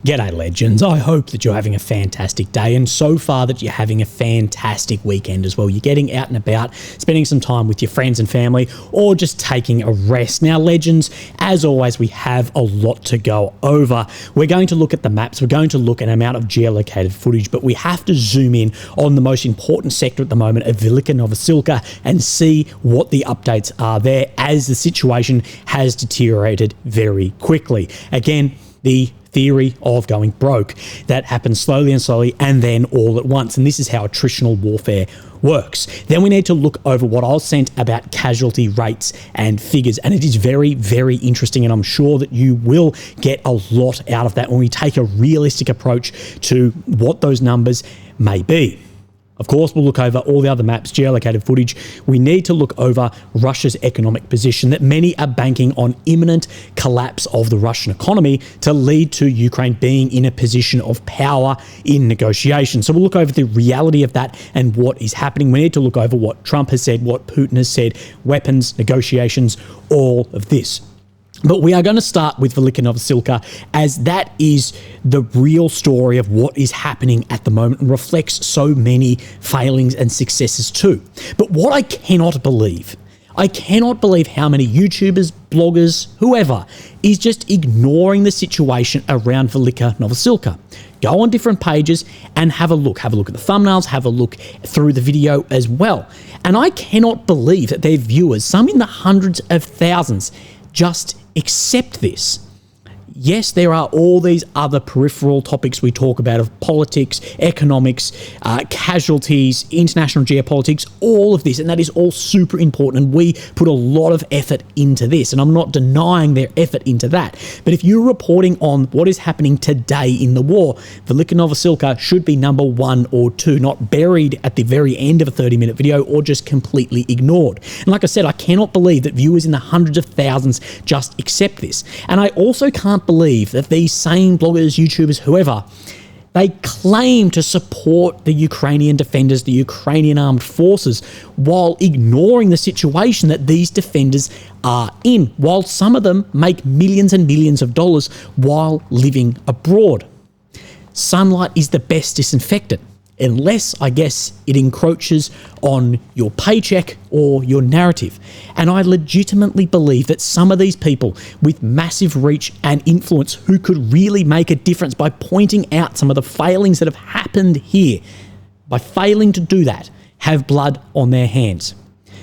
G'day legends, I hope that you're having a fantastic day and so far that you're having a fantastic weekend as well. You're getting out and about, spending some time with your friends and family or just taking a rest. Now legends, as always, we have a lot to go over. We're going to look at the maps, we're going to look at an amount of geolocated footage, but we have to zoom in on the most important sector at the moment of Velyka Novosilka and see what the updates are there as the situation has deteriorated very quickly. Again, the theory of going broke. That happens slowly and then all at once. And this is how attritional warfare works. Then we need to look over what I was sent about casualty rates and figures. And it is very, very interesting. And I'm sure that you will get a lot out of that when we take a realistic approach to what those numbers may be. Of course, we'll look over all the other maps, geolocated footage. We need to look over Russia's economic position, that many are banking on imminent collapse of the Russian economy to lead to Ukraine being in a position of power in negotiation. So we'll look over the reality of that and what is happening. We need to look over what Trump has said, what Putin has said, weapons, negotiations, all of this. But we are going to start with Velyka Novosilka, as that is the real story of what is happening at the moment and reflects so many failings and successes too. But what I cannot believe how many YouTubers, bloggers, whoever is just ignoring the situation around Velyka Novosilka. Go on different pages and have a look. Have a look at the thumbnails, have a look through the video as well. And I cannot believe that their viewers, some in the hundreds of thousands, just accept this. Yes, there are all these other peripheral topics we talk about of politics, economics, casualties, international geopolitics, all of this, and that is all super important, and we put a lot of effort into this, and I'm not denying their effort into that. But if you're reporting on what is happening today in the war, Velyka Novosilka should be number 1 or 2, not buried at the very end of a 30-minute video or just completely ignored. And like I said, I cannot believe that viewers in the hundreds of thousands just accept this. And I also can't believe that these same bloggers, YouTubers, whoever, they claim to support the Ukrainian defenders, the Ukrainian armed forces, while ignoring the situation that these defenders are in, while some of them make millions and millions of dollars while living abroad. Sunlight is the best disinfectant, unless, I guess, it encroaches on your paycheck or your narrative. And I legitimately believe that some of these people with massive reach and influence who could really make a difference by pointing out some of the failings that have happened here, by failing to do that, have blood on their hands.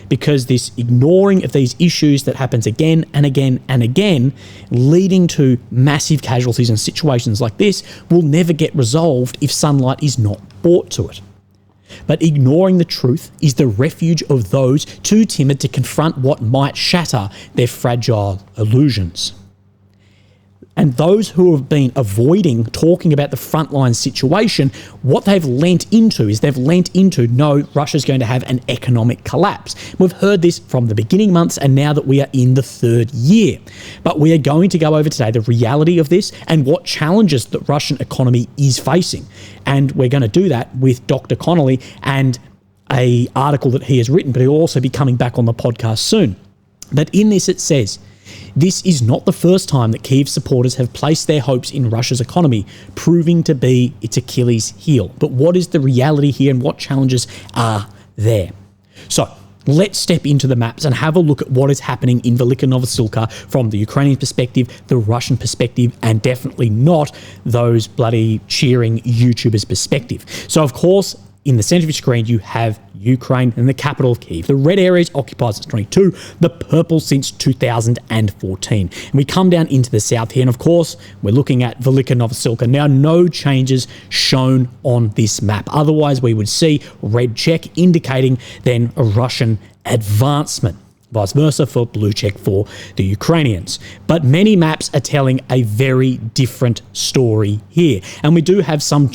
Because this ignoring of these issues that happens again and again and again, leading to massive casualties and situations like this, will never get resolved if sunlight is not brought to it. But ignoring the truth is the refuge of those too timid to confront what might shatter their fragile illusions. And those who have been avoiding talking about the frontline situation, what they've lent into is no, Russia's going to have an economic collapse. We've heard this from the beginning months and now that we are in the 3rd year. But we are going to go over today the reality of this and what challenges the Russian economy is facing. And we're going to do that with Dr. Connolly and an article that he has written, but he'll also be coming back on the podcast soon. But in this it says, this is not the first time that Kyiv supporters have placed their hopes in Russia's economy, proving to be its Achilles heel. But what is the reality here and what challenges are there? So let's step into the maps and have a look at what is happening in Velyka Novosilka from the Ukrainian perspective, the Russian perspective, and definitely not those bloody cheering YouTubers' perspective. So of course, in the center of your screen, you have Ukraine and the capital of Kyiv. The red area is occupied since 22, the purple since 2014. And we come down into the south here, and of course, we're looking at Velyka Novosilka. Now, no changes shown on this map. Otherwise, we would see red check indicating then a Russian advancement. Vice versa for blue check for the Ukrainians. But many maps are telling a very different story here. And we do have some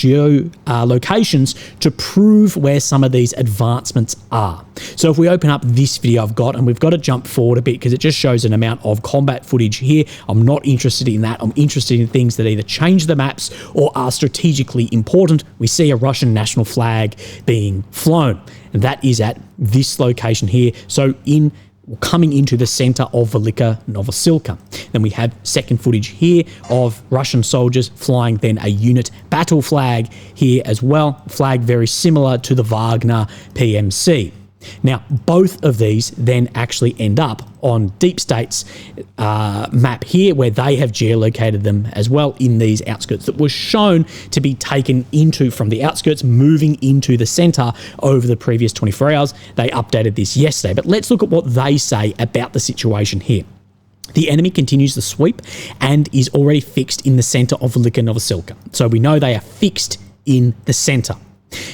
locations to prove where some of these advancements are. So if we open up this video I've got, and we've got to jump forward a bit because it just shows an amount of combat footage here. I'm not interested in that. I'm interested in things that either change the maps or are strategically important. We see a Russian national flag being flown, and that is at this location here. So in coming into the center of Velyka Novosilka. Then we have second footage here of Russian soldiers flying then a unit battle flag here as well, flag very similar to the Wagner PMC. Now, both of these then actually end up on Deep State's map here, where they have geolocated them as well in these outskirts that were shown to be taken into from the outskirts, moving into the center over the previous 24 hours. They updated this yesterday, but let's look at what they say about the situation here. The enemy continues the sweep and is already fixed in the center of Velyka Novosilka. So we know they are fixed in the center.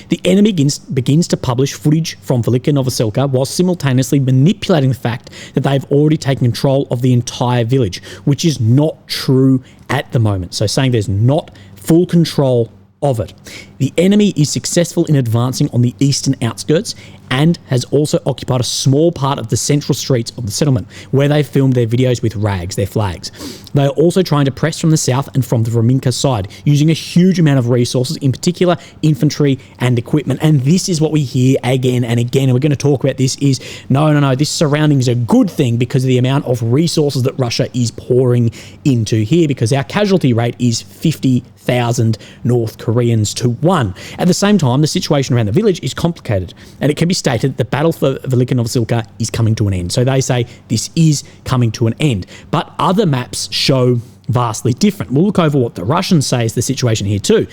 The enemy begins to publish footage from Velyka Novosilka while simultaneously manipulating the fact that they've already taken control of the entire village, which is not true at the moment. So saying there's not full control of it. The enemy is successful in advancing on the eastern outskirts and has also occupied a small part of the central streets of the settlement, where they filmed their videos with rags, their flags. They are also trying to press from the south and from the Raminka side, using a huge amount of resources, in particular infantry and equipment. And this is what we hear again and again, and we're going to talk about this, is no, this surrounding is a good thing because of the amount of resources that Russia is pouring into here, because our casualty rate is 50,000 North Koreans to 1. At the same time, the situation around the village is complicated, and it can be stated that the battle for Velyka Novosilka is coming to an end. So they say this is coming to an end. But other maps show vastly different. We'll look over what the Russians say is the situation here too.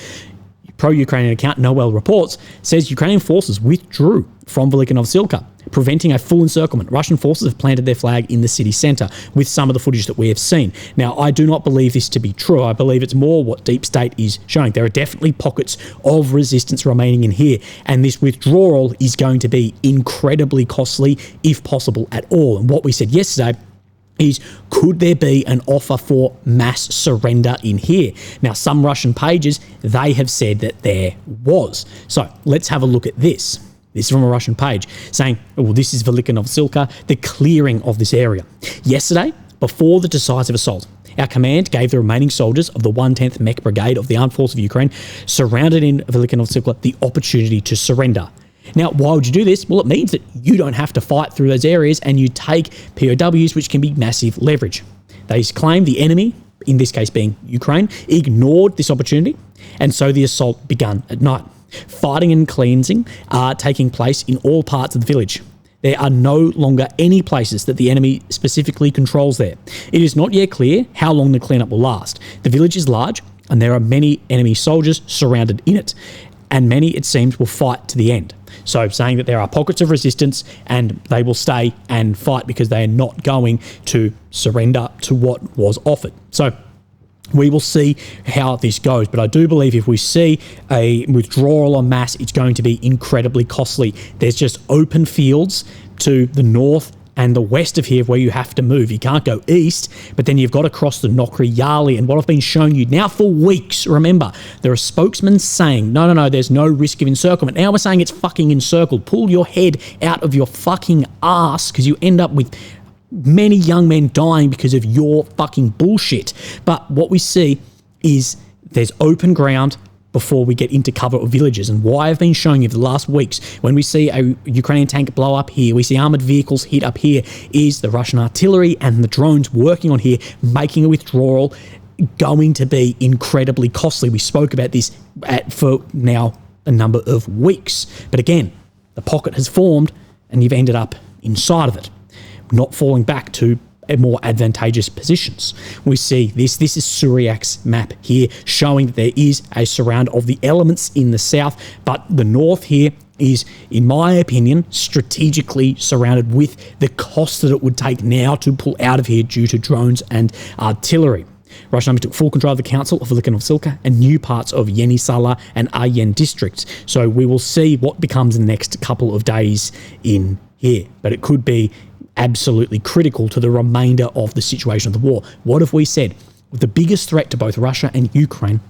Pro-Ukrainian account Noel Reports says Ukrainian forces withdrew from Velyka Novosilka, preventing a full encirclement. Russian forces have planted their flag in the city centre with some of the footage that we have seen. Now, I do not believe this to be true. I believe it's more what Deep State is showing. There are definitely pockets of resistance remaining in here, and this withdrawal is going to be incredibly costly, if possible at all. And what we said yesterday is, could there be an offer for mass surrender in here? Now, some Russian pages, they have said that there was. So let's have a look at this. This is from a Russian page saying, well, this is Velyka Novosilka, the clearing of this area. Yesterday, before the decisive assault, our command gave the remaining soldiers of the 110th Mech Brigade of the Armed Forces of Ukraine, surrounded in Velyka Novosilka, the opportunity to surrender. Now, why would you do this? Well, it means that you don't have to fight through those areas and you take POWs, which can be massive leverage. They claim the enemy, in this case being Ukraine, ignored this opportunity, and so the assault began at night. Fighting and cleansing are taking place in all parts of the village. There are no longer any places that the enemy specifically controls there. It is not yet clear how long the cleanup will last. The village is large, and there are many enemy soldiers surrounded in it, and many, it seems, will fight to the end. So saying that there are pockets of resistance and they will stay and fight because they are not going to surrender to what was offered. So we will see how this goes, but I do believe if we see a withdrawal en masse, it's going to be incredibly costly. There's just open fields to the north and the west of here where you have to move. You can't go east, but then you've got to cross the Nokry Yali. And what I've been showing you now for weeks, remember, there are spokesmen saying, no, there's no risk of encirclement. Now we're saying it's fucking encircled. Pull your head out of your fucking ass, because you end up with many young men dying because of your fucking bullshit. But what we see is there's open ground before we get into cover of villages. And why I've been showing you for the last weeks, when we see a Ukrainian tank blow up here, we see armoured vehicles hit up here, is the Russian artillery and the drones working on here, making a withdrawal going to be incredibly costly. We spoke about this for now a number of weeks. But again, the pocket has formed and you've ended up inside of it, not falling back to more advantageous positions. We see this is Suryak's map here, showing that there is a surround of the elements in the south, but the north here is, in my opinion, strategically surrounded with the cost that it would take now to pull out of here due to drones and artillery. Russian army took full control of the council of Velyka Novosilka and new parts of Yenisala and Ayen districts. So we will see what becomes the next couple of days in here, but it could be absolutely critical to the remainder of the situation of the war. What have we said? The biggest threat to both Russia and Ukraine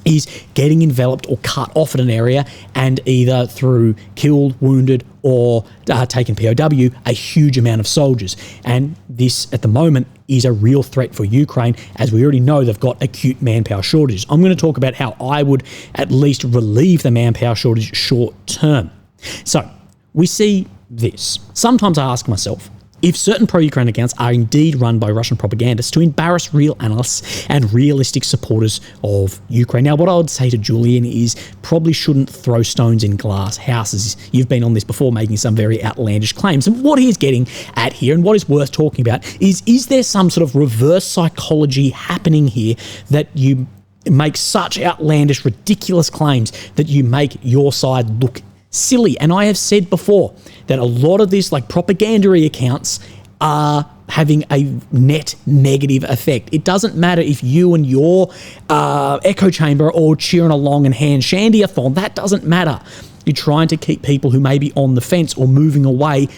is getting enveloped or cut off at an area and either through killed, wounded, or taken POW, a huge amount of soldiers. And this, at the moment, is a real threat for Ukraine, as we already know they've got acute manpower shortages. I'm going to talk about how I would at least relieve the manpower shortage short term. So we see this. Sometimes I ask myself, if certain pro-Ukraine accounts are indeed run by Russian propagandists to embarrass real analysts and realistic supporters of Ukraine. Now, what I would say to Julian is probably shouldn't throw stones in glass houses. You've been on this before, making some very outlandish claims. And what he is getting at here, and what is worth talking about, is there some sort of reverse psychology happening here that you make such outlandish, ridiculous claims that you make your side look silly? And I have said before that a lot of these propagandary accounts are having a net negative effect. It doesn't matter if you and your echo chamber are all cheering along and hand shandy-a-thon. That doesn't matter. You're trying to keep people who may be on the fence or moving away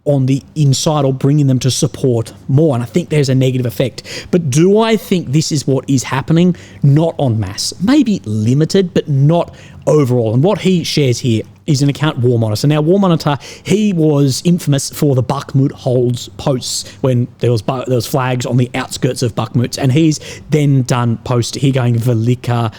on the inside or bringing them to support more. And I think there's a negative effect. But do I think this is what is happening? Not en masse. Maybe limited, but not overall. And what he shares here is an account War Monitor. Now, War Monitor, he was infamous for the Bakhmut holds posts when there was flags on the outskirts of Bakhmut, and he's then done posts here going Velyka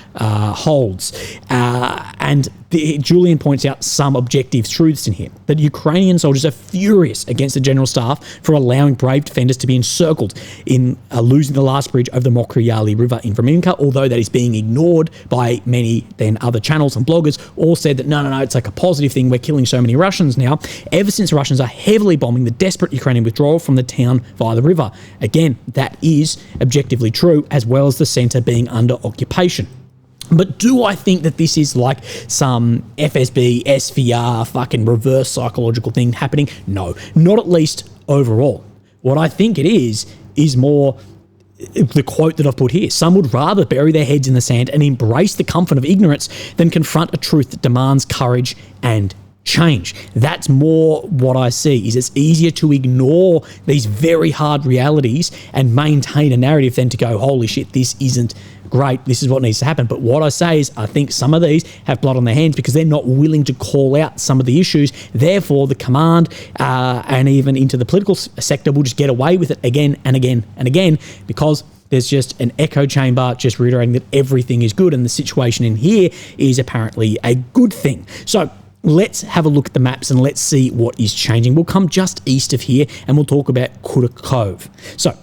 holds. And Julian points out some objective truths in here. That Ukrainian soldiers are furious against the General Staff for allowing brave defenders to be encircled in losing the last bridge over the Mokryali River in Vremenka, although that is being ignored by many then other channels and bloggers, all said that no, it's like a positive thing, we're killing so many Russians now, ever since the Russians are heavily bombing the desperate Ukrainian withdrawal from the town via the river. Again, that is objectively true, as well as the centre being under occupation. But do I think that this is like some FSB, SVR, fucking reverse psychological thing happening? No, not at least overall. What I think it is more the quote that I've put here. Some would rather bury their heads in the sand and embrace the comfort of ignorance than confront a truth that demands courage and change. That's more what I see, is it's easier to ignore these very hard realities and maintain a narrative than to go, holy shit, this isn't great, this is what needs to happen. But what I say is I think some of these have blood on their hands because they're not willing to call out some of the issues. Therefore, the command and even into the political sector will just get away with it again and again and again because there's just an echo chamber just reiterating that everything is good and the situation in here is apparently a good thing. So let's have a look at the maps and let's see what is changing. We'll come just east of here and we'll talk about Kursk. So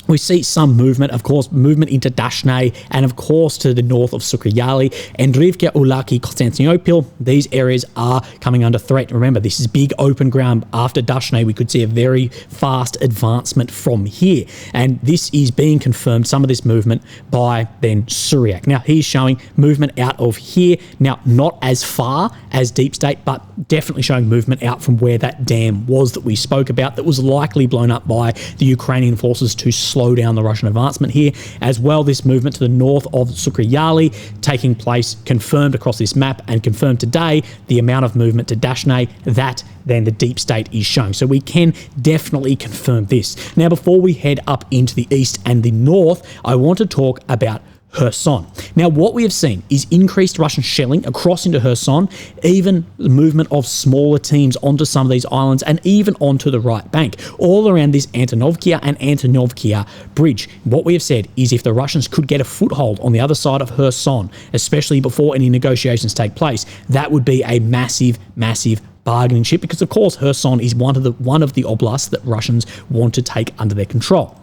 we see some movement, of course, movement into Dashnay and, of course, to the north of Sukryali and Rivka, Ulaki, Konstantinopil. These areas are coming under threat. Remember, this is big open ground. After Dashnay, we could see a very fast advancement from here. And this is being confirmed, some of this movement, by then Suryak. Now, he's showing movement out of here. Now, not as far as Deep State, but definitely showing movement out from where that dam was that we spoke about that was likely blown up by the Ukrainian forces to slow down the Russian advancement here. As well, this movement to the north of Sukryali taking place, confirmed across this map and confirmed today, the amount of movement to Dashnay that then the Deep State is showing. So we can definitely confirm this. Now, before we head up into the east and the north, I want to talk about Kherson. Now, what we have seen is increased Russian shelling across into Kherson, even the movement of smaller teams onto some of these islands and even onto the right bank, all around this Antonovkia and Antonovkia bridge. What we have said is if the Russians could get a foothold on the other side of Kherson, especially before any negotiations take place, that would be a massive, massive bargaining chip because, of course, Kherson is one of the oblasts that Russians want to take under their control.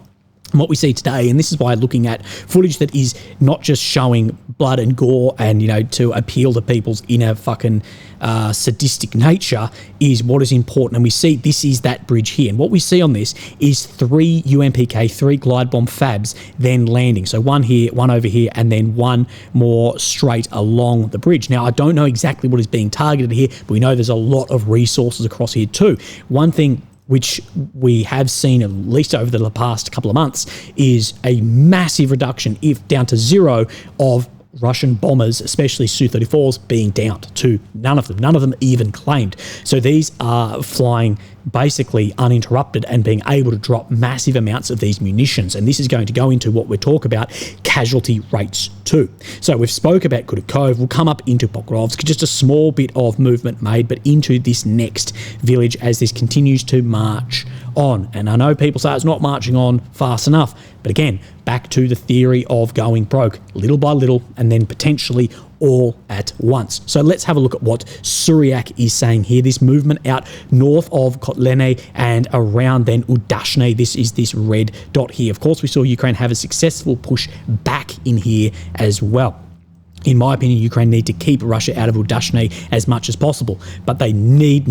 And what we see today, and this is why looking at footage that is not just showing blood and gore and, to appeal to people's inner fucking sadistic nature is what is important. And we see this is that bridge here. And what we see on this is 3 UMPK, 3 glide bomb fabs then landing. So one here, one over here, and then one more straight along the bridge. Now, I don't know exactly what is being targeted here, but we know there's a lot of resources across here too. One thing which we have seen at least over the past couple of months is a massive reduction, if down to zero, of Russian bombers, especially Su-34s, being downed to none of them even claimed. So these are flying basically uninterrupted and being able to drop massive amounts of these munitions. And this is going to go into what we're talking about, casualty rates too. So we've spoke about Kursk. We'll come up into Pokrovsk, just a small bit of movement made, but into this next village as this continues to march on. And I know people say it's not marching on fast enough, But again, back to the theory of going broke, little by little, and then potentially all at once. So let's have a look at what Suryak is saying here. This movement out north of Kotlene and around then Udashne. This is this red dot here. Of course, we saw Ukraine have a successful push back in here as well. In my opinion, Ukraine need to keep Russia out of Udashne as much as possible, but they need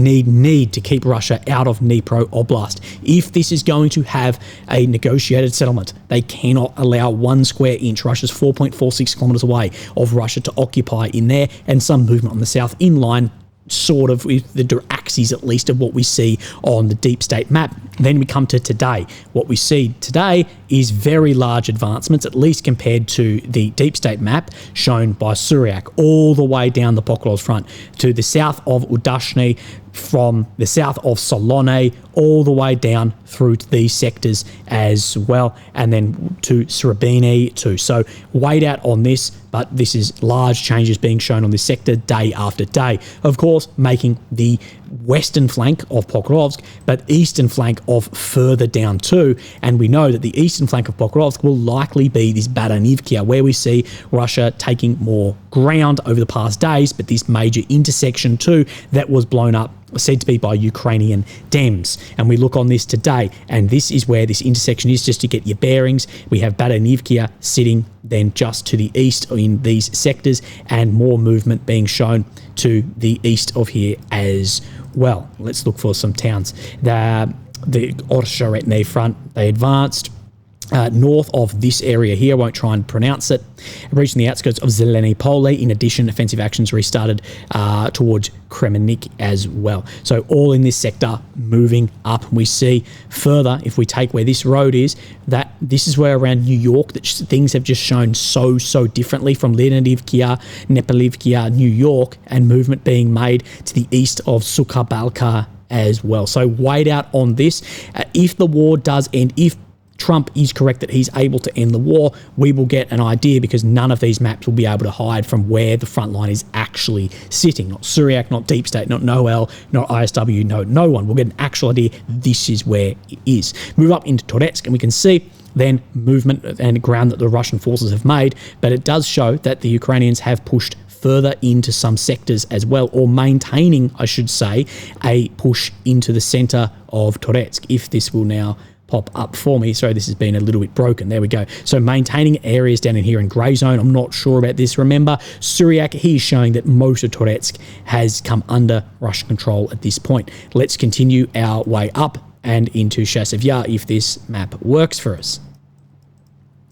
to keep Russia out of Dnipro Oblast. If this is going to have a negotiated settlement, they cannot allow 1 square inch, Russia's 4.46 kilometers away, of Russia to occupy in there, and some movement on the south in line, sort of with the axes at least of what we see on the deep state map. Then we come to today. What we see today is very large advancements, at least compared to the deep state map shown by Suryak, all the way down the Pokrovsk front to the south of Udashne, from the south of Solone, all the way down through to these sectors as well, and then to Srebrini too. So wait out on this, but this is large changes being shown on this sector day after day. Of course, making the western flank of Pokrovsk, but eastern flank of further down too. And we know that the eastern flank of Pokrovsk will likely be this Baranivka, where we see Russia taking more ground over the past days, but this major intersection too that was blown up, said to be by Ukrainian Dems. And we look on this today, and this is where this intersection is, just to get your bearings. We have Baranivka sitting then just to the east in these sectors, and more movement being shown to the east of here as well. Let's look for some towns. The Orsharetne front, they advanced north of this area here. I won't try and pronounce it. Reaching the outskirts of Zeleny Pole. In addition, offensive actions restarted towards Kremenik as well. So all in this sector moving up. We see further, if we take where this road is, that this is where around New York that things have just shown so differently, from Lenivkia, Nepalivkia, New York, and movement being made to the east of Sukha-Balka as well. So wait out on this. If the war does end, if Trump is correct that he's able to end the war, we will get an idea, because none of these maps will be able to hide from where the front line is actually sitting. Not Suryak, not Deep State, not Noel, not ISW, no one. We'll get an actual idea. This is where it is. Move up into Toretsk, and we can see then movement and ground that the Russian forces have made, but it does show that the Ukrainians have pushed further into some sectors as well, or maintaining, I should say, a push into the center of Toretsk. If this will now pop up for me. Sorry, this has been a little bit broken. There we go. So maintaining areas down in here in grey zone. I'm not sure about this. Remember, Suryak, he's showing that most of Toretsk has come under Russian control at this point. Let's continue our way up and into Chasiv Yar if this map works for us.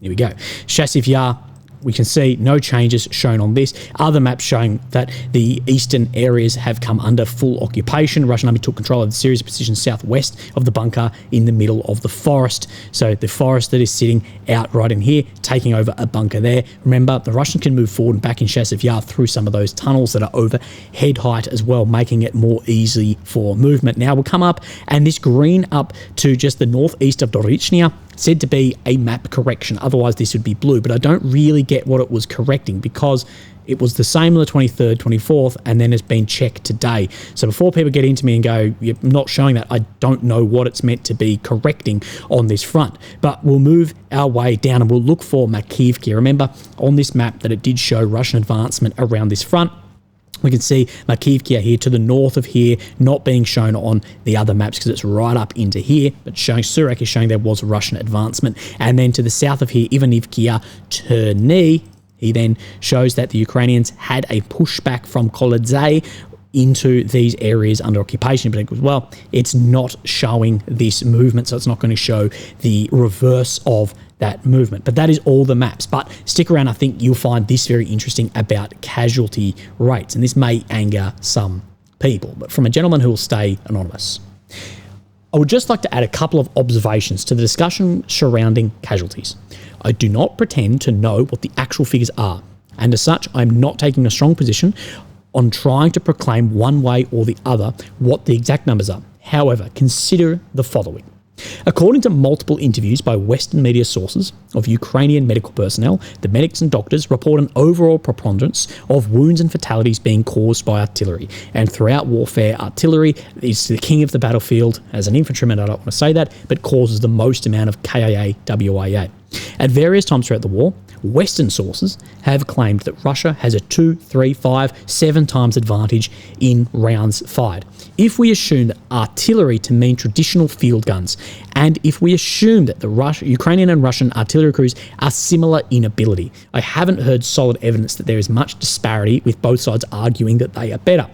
Here we go. Chasiv Yar, we can see no changes shown on this. Other maps showing that the eastern areas have come under full occupation. Russian army took control of the series of positions southwest of the bunker in the middle of the forest. So the forest that is sitting out right in here, taking over a bunker there. Remember, the Russians can move forward and back in Chasiv Yar through some of those tunnels that are over head height as well, making it more easy for movement. Now we'll come up, and this green up to just the northeast of Dorichnia, said to be a map correction. Otherwise this would be blue, but I don't really get what it was correcting, because it was the same on the 23rd, 24th, and then it's been checked today. So before people get into me and go, you're not showing that, I don't know what it's meant to be correcting on this front. But we'll move our way down and we'll look for Makivka. Remember on this map that it did show Russian advancement around this front. We can see Makivka here to the north of here, not being shown on the other maps because it's right up into here, but showing Suryak is showing there was Russian advancement. And then to the south of here, Ivanivkia, Terny, he then shows that the Ukrainians had a pushback from Koledze into these areas under occupation, but as well, it's not showing this movement, so it's not going to show the reverse of that movement. But that is all the maps. But stick around, I think you'll find this very interesting about casualty rates, and this may anger some people, but from a gentleman who will stay anonymous. I would just like to add a couple of observations to the discussion surrounding casualties. I do not pretend to know what the actual figures are, and as such, I'm not taking a strong position on trying to proclaim one way or the other what the exact numbers are. However, consider the following. According to multiple interviews by Western media sources of Ukrainian medical personnel, the medics and doctors report an overall preponderance of wounds and fatalities being caused by artillery. And throughout warfare, artillery is the king of the battlefield. As an infantryman, I don't want to say that, but causes the most amount of KIA, WIA. At various times throughout the war, Western sources have claimed that Russia has a 2, 3, 5, 7 times advantage in rounds fired. If we assume that artillery to mean traditional field guns, and if we assume that the Ukrainian and Russian artillery crews are similar in ability, I haven't heard solid evidence that there is much disparity, with both sides arguing that they are better.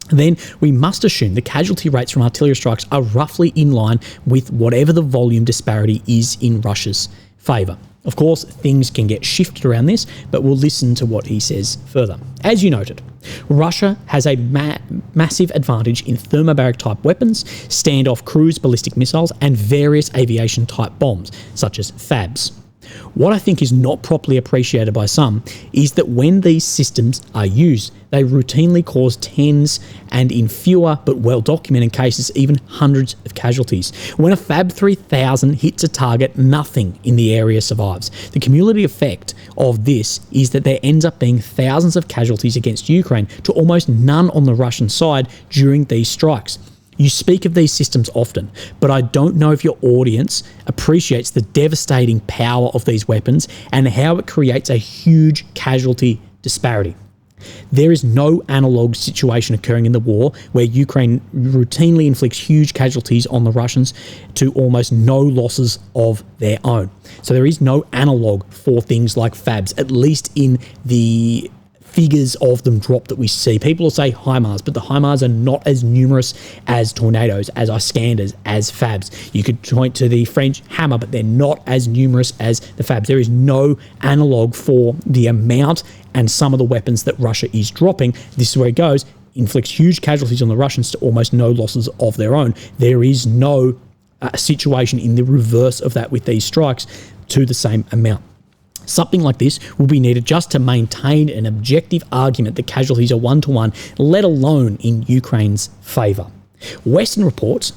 Then we must assume the casualty rates from artillery strikes are roughly in line with whatever the volume disparity is in Russia's favour. Of course, things can get shifted around this, but we'll listen to what he says further. As you noted, Russia has a massive advantage in thermobaric type weapons, standoff cruise ballistic missiles, and various aviation type bombs, such as FABs. What I think is not properly appreciated by some is that when these systems are used, they routinely cause tens, and in fewer but well-documented cases, even hundreds of casualties. When a FAB 3000 hits a target, nothing in the area survives. The cumulative effect of this is that there ends up being thousands of casualties against Ukraine to almost none on the Russian side during these strikes. You speak of these systems often, but I don't know if your audience appreciates the devastating power of these weapons and how it creates a huge casualty disparity. There is no analogue situation occurring in the war where Ukraine routinely inflicts huge casualties on the Russians to almost no losses of their own. So there is no analogue for things like FABs, at least in the figures of them drop that we see. People will say HIMARS, but the HIMARS are not as numerous as Tornadoes, as Iskanders, as FABs. You could point to the French Hammer, but they're not as numerous as the FABs. There is no analogue for the amount and some of the weapons that Russia is dropping. This is where it goes. Inflicts huge casualties on the Russians to almost no losses of their own. There is no situation in the reverse of that with these strikes to the same amount. Something like this will be needed just to maintain an objective argument that casualties are one-to-one, let alone in Ukraine's favour. Western reports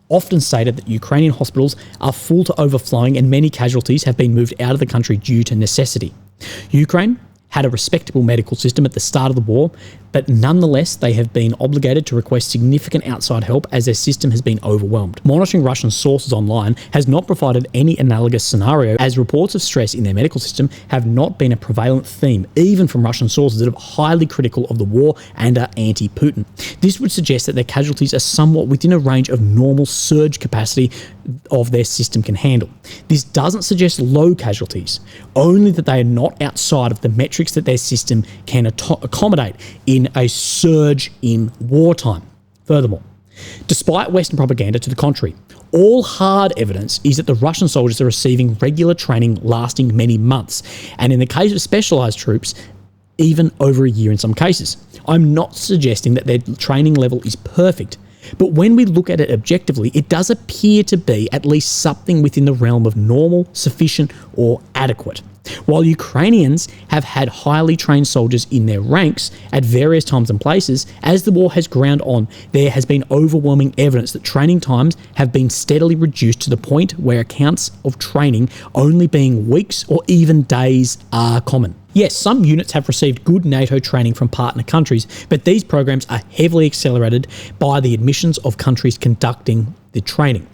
often stated that Ukrainian hospitals are full to overflowing and many casualties have been moved out of the country due to necessity. Ukraine had a respectable medical system at the start of the war, but nonetheless they have been obligated to request significant outside help as their system has been overwhelmed. Monitoring Russian sources online has not provided any analogous scenario, as reports of stress in their medical system have not been a prevalent theme, even from Russian sources that are highly critical of the war and are anti-Putin. This would suggest that their casualties are somewhat within a range of normal surge capacity of their system can handle. This doesn't suggest low casualties, only that they are not outside of the metrics that their system can accommodate in a surge in wartime. Furthermore, despite Western propaganda to the contrary, all hard evidence is that the Russian soldiers are receiving regular training lasting many months, and in the case of specialised troops, even over a year in some cases. I'm not suggesting that their training level is perfect, but when we look at it objectively, it does appear to be at least something within the realm of normal, sufficient, or adequate. While Ukrainians have had highly trained soldiers in their ranks at various times and places, as the war has ground on, there has been overwhelming evidence that training times have been steadily reduced to the point where accounts of training only being weeks or even days are common. Yes, some units have received good NATO training from partner countries, but these programs are heavily accelerated by the admissions of countries conducting the training.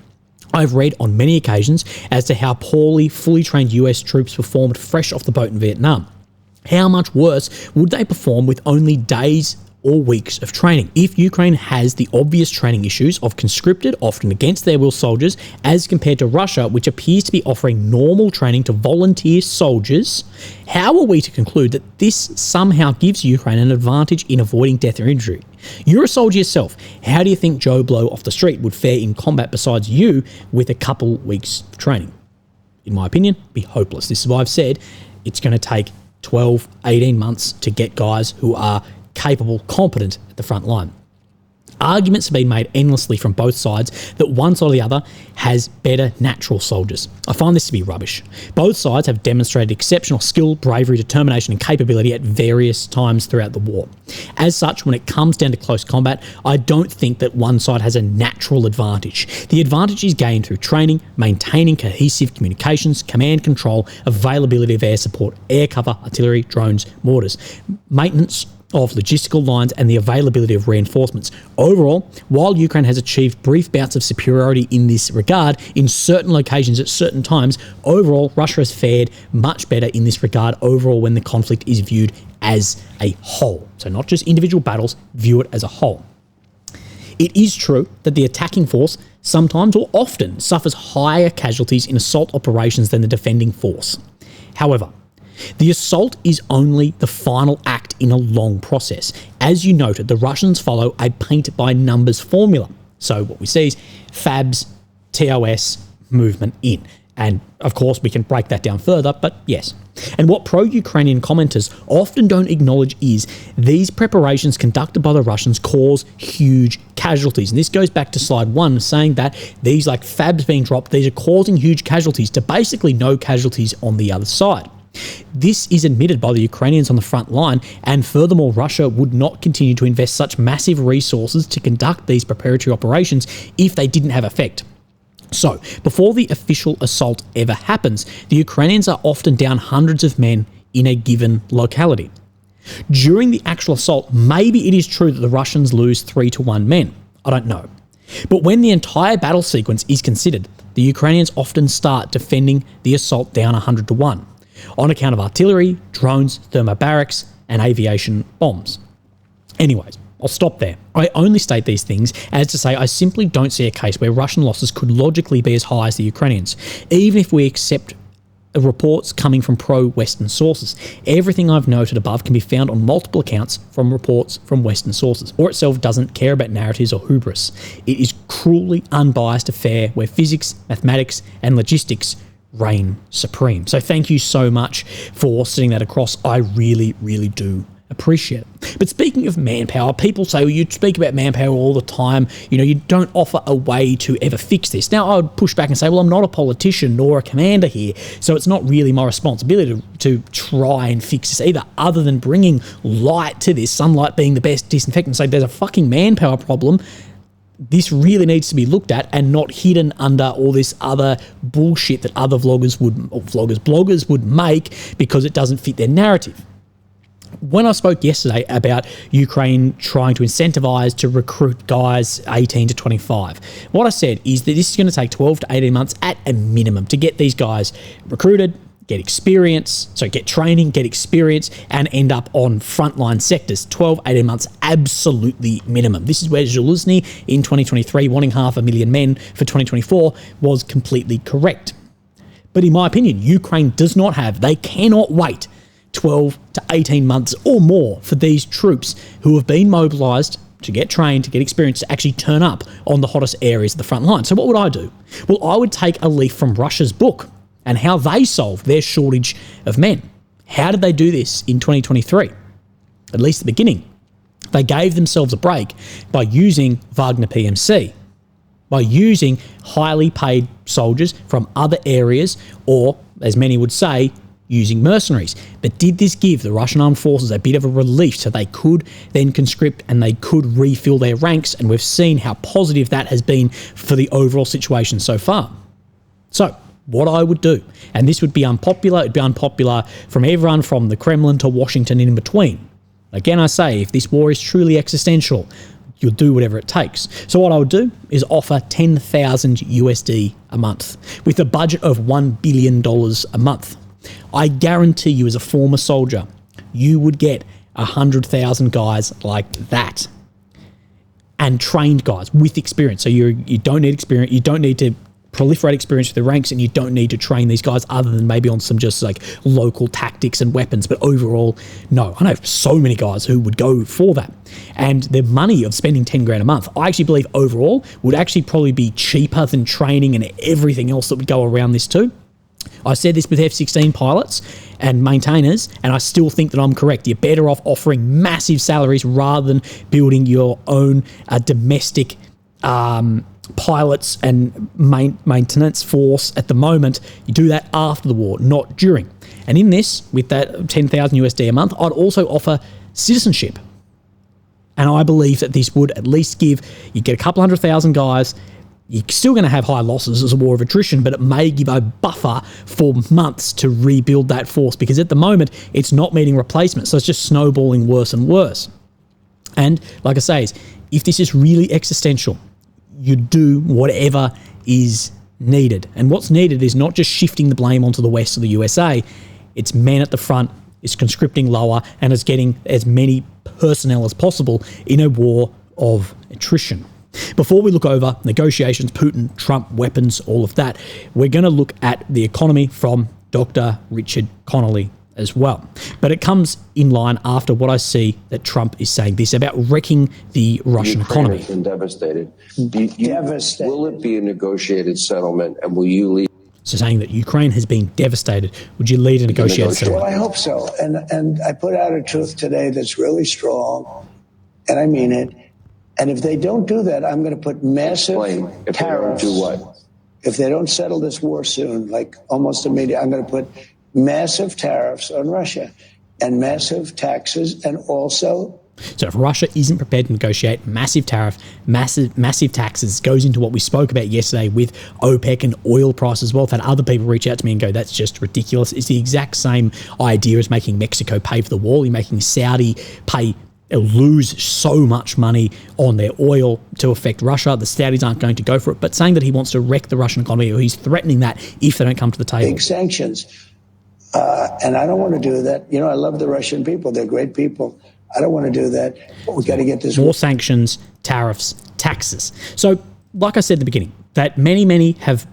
I've read on many occasions as to how poorly fully trained US troops performed fresh off the boat in Vietnam. How much worse would they perform with only days or weeks of training? If Ukraine has the obvious training issues of conscripted, often against their will soldiers, as compared to Russia, which appears to be offering normal training to volunteer soldiers, how are we to conclude that this somehow gives Ukraine an advantage in avoiding death or injury? You're a soldier yourself. How do you think Joe Blow off the street would fare in combat besides you with a couple weeks of training? In my opinion, be hopeless. This is why I've said it's going to take 12, 18 months to get guys who are capable, competent at the front line. Arguments have been made endlessly from both sides that one side or the other has better natural soldiers. I find this to be rubbish. Both sides have demonstrated exceptional skill, bravery, determination and capability at various times throughout the war. As such, when it comes down to close combat, I don't think that one side has a natural advantage. The advantage is gained through training, maintaining cohesive communications, command control, availability of air support, air cover, artillery, drones, mortars, maintenance, of logistical lines and the availability of reinforcements. Overall, while Ukraine has achieved brief bouts of superiority in this regard, in certain locations at certain times, overall, Russia has fared much better in this regard overall when the conflict is viewed as a whole. So not just individual battles, view it as a whole. It is true that the attacking force sometimes or often suffers higher casualties in assault operations than the defending force. However, the assault is only the final act in a long process. As you noted, the Russians follow a paint-by-numbers formula. So what we see is FABs, TOS, movement in. And of course, we can break that down further, but yes. And what pro-Ukrainian commenters often don't acknowledge is these preparations conducted by the Russians cause huge casualties. And this goes back to slide 1, saying that these like FABs being dropped, these are causing huge casualties to basically no casualties on the other side. This is admitted by the Ukrainians on the front line, and furthermore, Russia would not continue to invest such massive resources to conduct these preparatory operations if they didn't have effect. So, before the official assault ever happens, the Ukrainians are often down hundreds of men in a given locality. During the actual assault, maybe it is true that the Russians lose 3-1 men. I don't know. But when the entire battle sequence is considered, the Ukrainians often start defending the assault down 100-1. On account of artillery, drones, thermobarics, and aviation bombs. Anyways, I'll stop there. I only state these things as to say I simply don't see a case where Russian losses could logically be as high as the Ukrainians, even if we accept reports coming from pro-Western sources. Everything I've noted above can be found on multiple accounts from reports from Western sources. War itself doesn't care about narratives or hubris. It is cruelly unbiased affair where physics, mathematics, and logistics reign supreme. So thank you so much for sending that across. I really, really do appreciate it. But speaking of manpower, people say, well, you speak about manpower all the time. You know, you don't offer a way to ever fix this. Now, I would push back and say, well, I'm not a politician nor a commander here, so it's not really my responsibility to try and fix this either, other than bringing light to this, sunlight being the best disinfectant. So there's a fucking manpower problem. This really needs to be looked at and not hidden under all this other bullshit that other bloggers would make because it doesn't fit their narrative. When I spoke yesterday about Ukraine trying to incentivize to recruit guys 18 to 25, what I said is that this is going to take 12 to 18 months at a minimum to get these guys recruited, get experience, so get training, get experience, and end up on frontline sectors. 12, 18 months, absolutely minimum. This is where Zaluzny in 2023, wanting 500,000 men for 2024, was completely correct. But in my opinion, Ukraine does not have, they cannot wait 12 to 18 months or more for these troops who have been mobilised to get trained, to get experience, to actually turn up on the hottest areas of the front line. So what would I do? Well, I would take a leaf from Russia's book and how they solved their shortage of men. How did they do this in 2023? At least at the beginning. They gave themselves a break by using Wagner PMC, by using highly paid soldiers from other areas, or, as many would say, using mercenaries. But did this give the Russian armed forces a bit of a relief so they could then conscript and they could refill their ranks? And we've seen how positive that has been for the overall situation so far. So, what I would do, and this would be unpopular, it'd be unpopular from everyone from the Kremlin to Washington and in between. Again, I say, if this war is truly existential, you'll do whatever it takes. So what I would do is offer 10,000 USD a month with a budget of $1 billion a month. I guarantee you, as a former soldier, you would get 100,000 guys like that, and trained guys with experience. So you don't need experience. You don't need to proliferate experience through the ranks, and you don't need to train these guys other than maybe on some just like local tactics and weapons. But overall, no. I know so many guys who would go for that, and the money of spending 10 grand a month, I actually believe overall would actually probably be cheaper than training and everything else that would go around this too. I said this with F-16 pilots and maintainers, and I still think that I'm correct. You're better off offering massive salaries rather than building your own domestic pilots and maintenance force at the moment. You do that after the war, not during. And in this, with that 10,000 USD a month, I'd also offer citizenship. And I believe that this would at least give, you get a couple 100,000 guys, you're still going to have high losses as a war of attrition, but it may give a buffer for months to rebuild that force, because at the moment it's not meeting replacement, so it's just snowballing worse and worse. And like I say, if this is really existential, you do whatever is needed. And what's needed is not just shifting the blame onto the West or the USA, it's men at the front, it's conscripting lower, and it's getting as many personnel as possible in a war of attrition. Before we look over negotiations, Putin, Trump, weapons, all of that, we're going to look at the economy from Dr. Richard Connolly as well. But it comes in line after what I see that Trump is saying this about wrecking the Russian economy. Ukraine has been devastated. Devastated. Will it be a negotiated settlement, and will you lead? So saying that Ukraine has been devastated, would you lead a negotiated settlement? Well, I hope so. And I put out a truth today that's really strong, and I mean it. And if they don't do that, I'm going to put massive tariffs. They don't do what? If they don't settle this war soon, like almost immediately, I'm going to put massive tariffs on Russia and massive taxes, and also... So if Russia isn't prepared to negotiate, massive tariff, massive taxes, goes into what we spoke about yesterday with OPEC and oil prices as well. I've had other people reach out to me and go, that's just ridiculous. It's the exact same idea as making Mexico pay for the wall. You're making Saudi lose so much money on their oil to affect Russia. The Saudis aren't going to go for it, but saying that he wants to wreck the Russian economy, or he's threatening that if they don't come to the table. Big sanctions. And I don't want to do that. You know, I love the Russian people. They're great people. I don't want to do that. But we've got to get this... More sanctions, tariffs, taxes. So, like I said at the beginning, that many have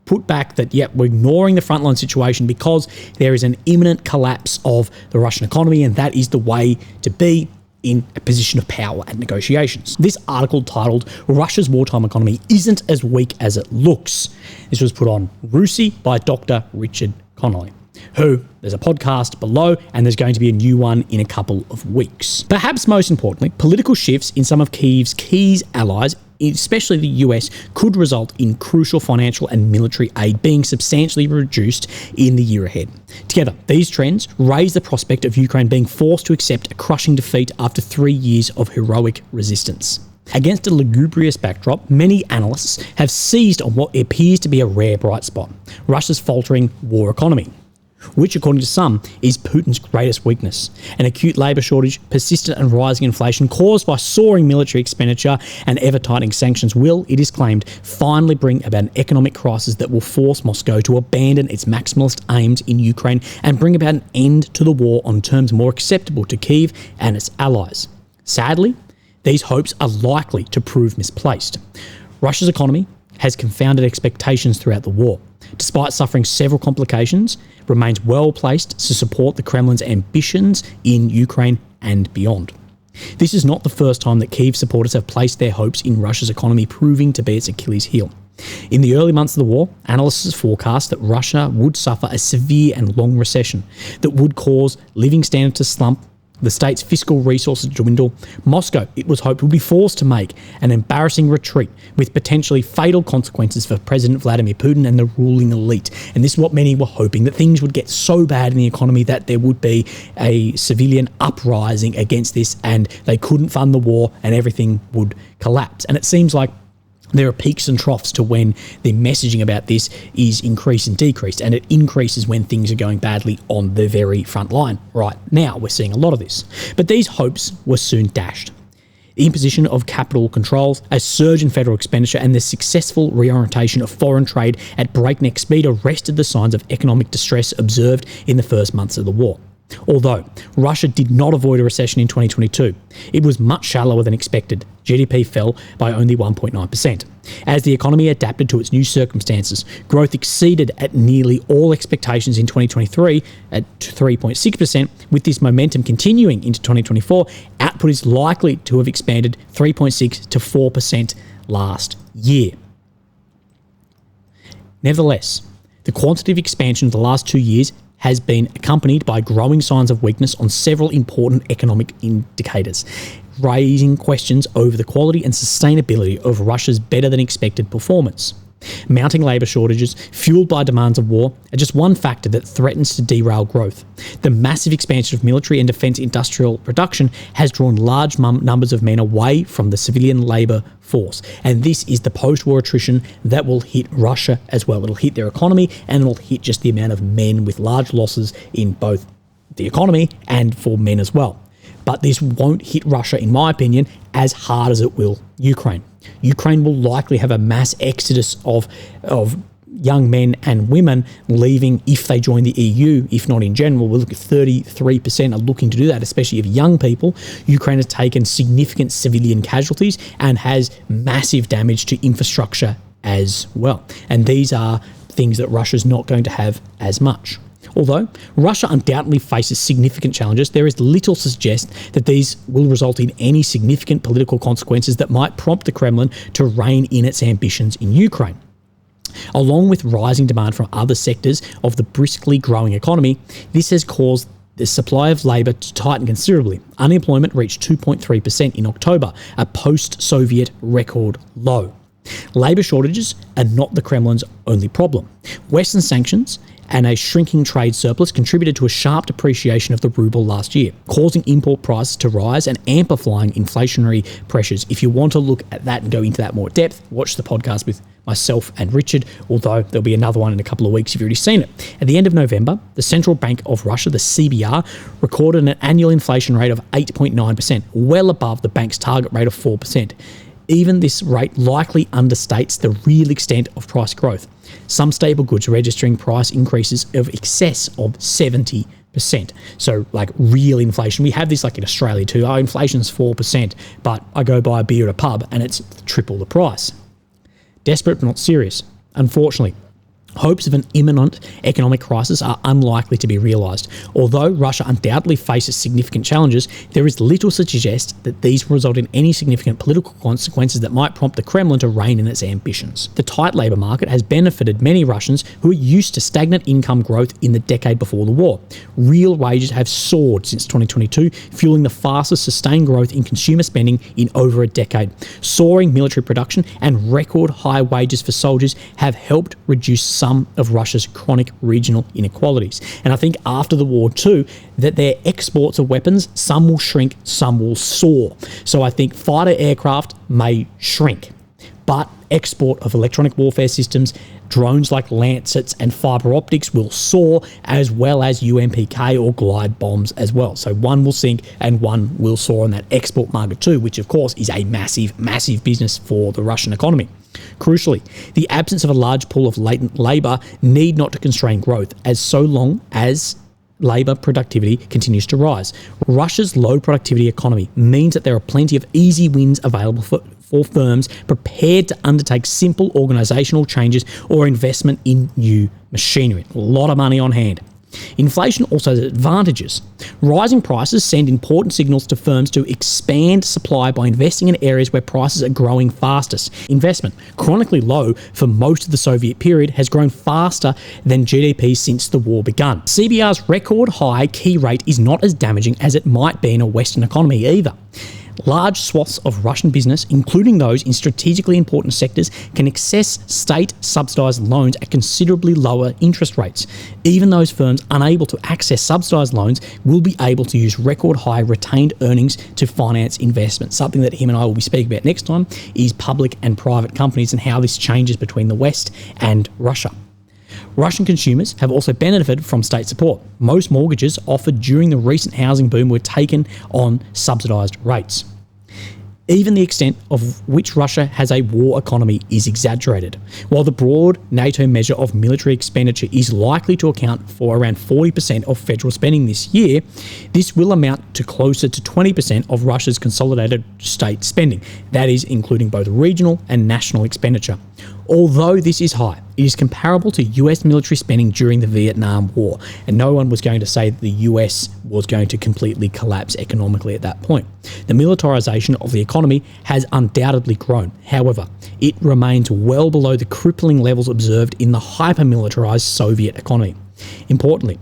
put back that, we're ignoring the frontline situation because there is an imminent collapse of the Russian economy, and that is the way to be in a position of power at negotiations. This article titled, Russia's Wartime Economy Isn't as Weak as It Looks. This was put on Russi by Dr. Richard Connolly, who, there's a podcast below, and there's going to be a new one in a couple of weeks. Perhaps most importantly, political shifts in some of Kyiv's key allies, especially the US, could result in crucial financial and military aid being substantially reduced in the year ahead. Together, these trends raise the prospect of Ukraine being forced to accept a crushing defeat after 3 years of heroic resistance. Against a lugubrious backdrop, many analysts have seized on what appears to be a rare bright spot, Russia's faltering war economy, which, according to some, is Putin's greatest weakness. An acute labour shortage, persistent and rising inflation caused by soaring military expenditure and ever-tightening sanctions will, it is claimed, finally bring about an economic crisis that will force Moscow to abandon its maximalist aims in Ukraine and bring about an end to the war on terms more acceptable to Kyiv and its allies. Sadly, these hopes are likely to prove misplaced. Russia's economy has confounded expectations throughout the war. Despite suffering several complications, remains well placed to support the Kremlin's ambitions in Ukraine and beyond. This is not the first time that Kyiv supporters have placed their hopes in Russia's economy proving to be its Achilles heel. In the early months of the war, analysts forecast that Russia would suffer a severe and long recession that would cause living standards to slump, the state's fiscal resources to dwindle. Moscow, it was hoped, would be forced to make an embarrassing retreat with potentially fatal consequences for President Vladimir Putin and the ruling elite. And this is what many were hoping, that things would get so bad in the economy that there would be a civilian uprising against this and they couldn't fund the war and everything would collapse. And it seems like there are peaks and troughs to when the messaging about this is increased and decreased, and it increases when things are going badly on the very front line. Right now, we're seeing a lot of this. But these hopes were soon dashed. The imposition of capital controls, a surge in federal expenditure, and the successful reorientation of foreign trade at breakneck speed arrested the signs of economic distress observed in the first months of the war. Although Russia did not avoid a recession in 2022, it was much shallower than expected. GDP fell by only 1.9%. As the economy adapted to its new circumstances, growth exceeded at nearly all expectations in 2023 at 3.6%. With this momentum continuing into 2024, output is likely to have expanded 3.6 to 4% last year. Nevertheless, the quantitative expansion of the last 2 years has been accompanied by growing signs of weakness on several important economic indicators, raising questions over the quality and sustainability of Russia's better-than-expected performance. Mounting labour shortages, fueled by demands of war, are just one factor that threatens to derail growth. The massive expansion of military and defence industrial production has drawn large numbers of men away from the civilian labour force, and this is the post-war attrition that will hit Russia as well. It'll hit their economy, and it'll hit just the amount of men, with large losses in both the economy and for men as well. But this won't hit Russia, in my opinion, as hard as it will Ukraine. Ukraine will likely have a mass exodus of young men and women leaving if they join the EU, if not in general. We'll look at 33% are looking to do that, especially of young people. Ukraine has taken significant civilian casualties and has massive damage to infrastructure as well. And these are things that Russia's not going to have as much. Although Russia undoubtedly faces significant challenges, there is little to suggest that these will result in any significant political consequences that might prompt the Kremlin to rein in its ambitions in Ukraine. Along with rising demand from other sectors of the briskly growing economy, this has caused the supply of labour to tighten considerably. Unemployment reached 2.3% in October, a post-Soviet record low. Labour shortages are not the Kremlin's only problem. Western sanctions and a shrinking trade surplus contributed to a sharp depreciation of the ruble last year, causing import prices to rise and amplifying inflationary pressures. If you want to look at that and go into that more depth, watch the podcast with myself and Richard, although there'll be another one in a couple of weeks if you've already seen it. At the end of November, the Central Bank of Russia, the CBR, recorded an annual inflation rate of 8.9%, well above the bank's target rate of 4%. Even this rate likely understates the real extent of price growth. Some staple goods registering price increases of excess of 70%. So like real inflation. We have this like in Australia too. Our inflation's 4%, but I go buy a beer at a pub and it's triple the price. Desperate but not serious. Unfortunately, hopes of an imminent economic crisis are unlikely to be realised. Although Russia undoubtedly faces significant challenges, there is little to suggest that these will result in any significant political consequences that might prompt the Kremlin to rein in its ambitions. The tight labour market has benefited many Russians who are used to stagnant income growth in the decade before the war. Real wages have soared since 2022, fueling the fastest sustained growth in consumer spending in over a decade. Soaring military production and record high wages for soldiers have helped reduce some of Russia's chronic regional inequalities. And I think after the war too, that their exports of weapons, some will shrink, some will soar. So I think fighter aircraft may shrink, but export of electronic warfare systems, drones like Lancets and fibre optics will soar, as well as UMPK or glide bombs as well. So one will sink and one will soar on that export market too, which of course is a massive, massive business for the Russian economy. Crucially, the absence of a large pool of latent labour need not to constrain growth, as so long as labour productivity continues to rise. Russia's low productivity economy means that there are plenty of easy wins available for firms prepared to undertake simple organisational changes or investment in new machinery. A lot of money on hand. Inflation also has advantages. Rising prices send important signals to firms to expand supply by investing in areas where prices are growing fastest. Investment, chronically low for most of the Soviet period, has grown faster than GDP since the war began. CBR's record high key rate is not as damaging as it might be in a Western economy either. Large swaths of Russian business, including those in strategically important sectors, can access state-subsidised loans at considerably lower interest rates. Even those firms unable to access subsidised loans will be able to use record-high retained earnings to finance investment. Something that him and I will be speaking about next time is public and private companies and how this changes between the West and Russia. Russian consumers have also benefited from state support. Most mortgages offered during the recent housing boom were taken on subsidised rates. Even the extent of which Russia has a war economy is exaggerated. While the broad NATO measure of military expenditure is likely to account for around 40% of federal spending this year, this will amount to closer to 20% of Russia's consolidated state spending. That is, including both regional and national expenditure. Although this is high, it is comparable to US military spending during the Vietnam War, and no one was going to say that the US was going to completely collapse economically at that point. The militarization of the economy has undoubtedly grown. However, it remains well below the crippling levels observed in the hyper-militarized Soviet economy. Importantly,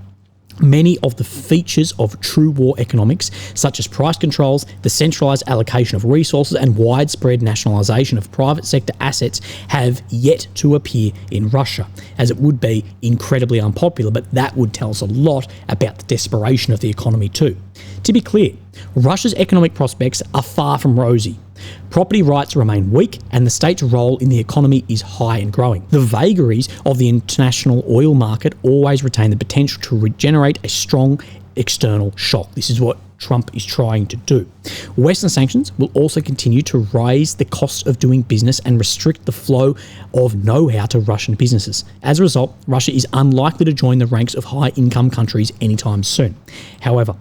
Many of the features of true war economics, such as price controls, the centralised allocation of resources, and widespread nationalisation of private sector assets, have yet to appear in Russia, as it would be incredibly unpopular, but that would tell us a lot about the desperation of the economy too. To be clear, Russia's economic prospects are far from rosy. Property rights remain weak, and the state's role in the economy is high and growing. The vagaries of the international oil market always retain the potential to regenerate a strong external shock. This is what Trump is trying to do. Western sanctions will also continue to raise the cost of doing business and restrict the flow of know-how to Russian businesses. As a result, Russia is unlikely to join the ranks of high-income countries anytime soon. However,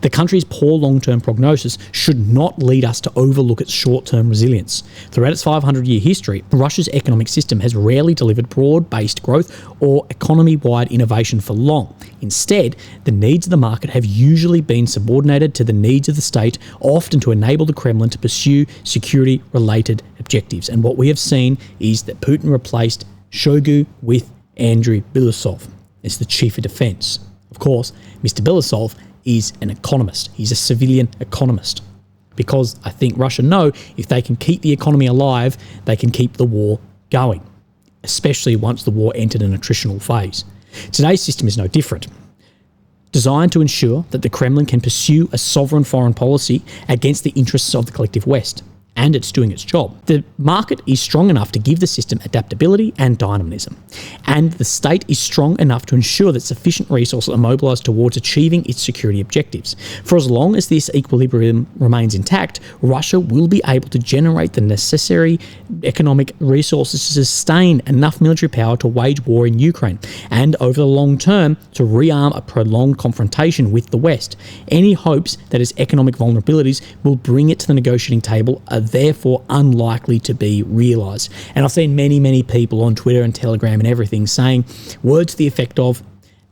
the country's poor long-term prognosis should not lead us to overlook its short-term resilience. Throughout its 500-year history, Russia's economic system has rarely delivered broad-based growth or economy-wide innovation for long. Instead, the needs of the market have usually been subordinated to the needs of the state, often to enable the Kremlin to pursue security-related objectives. And what we have seen is that Putin replaced Shoigu with Andriy Belousov as the chief of defense. Of course, Mr. Belousov is an economist. He's a civilian economist. Because I think Russia know if they can keep the economy alive, they can keep the war going, especially once the war entered an attritional phase. Today's system is no different. Designed to ensure that the Kremlin can pursue a sovereign foreign policy against the interests of the collective West. And it's doing its job. The market is strong enough to give the system adaptability and dynamism. And the state is strong enough to ensure that sufficient resources are mobilised towards achieving its security objectives. For as long as this equilibrium remains intact, Russia will be able to generate the necessary economic resources to sustain enough military power to wage war in Ukraine, and over the long term, to rearm a prolonged confrontation with the West. Any hopes that its economic vulnerabilities will bring it to the negotiating table are therefore unlikely to be realised. And I've seen many people on Twitter and Telegram and everything saying words to the effect of,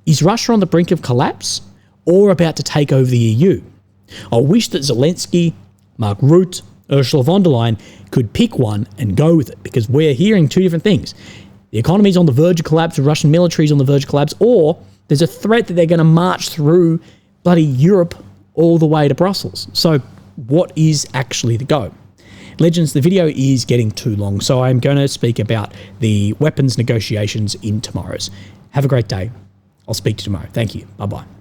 is Russia on the brink of collapse or about to take over the EU? I wish that Zelensky, Mark Rutte, Ursula von der Leyen could pick one and go with it, because we're hearing two different things. The economy's on the verge of collapse, the Russian military is on the verge of collapse, or there's a threat that they're going to march through bloody Europe all the way to Brussels. So what is actually the go? Legends, the video is getting too long, so I'm going to speak about the weapons negotiations in tomorrow's. Have a great day. I'll speak to you tomorrow. Thank you. Bye-bye.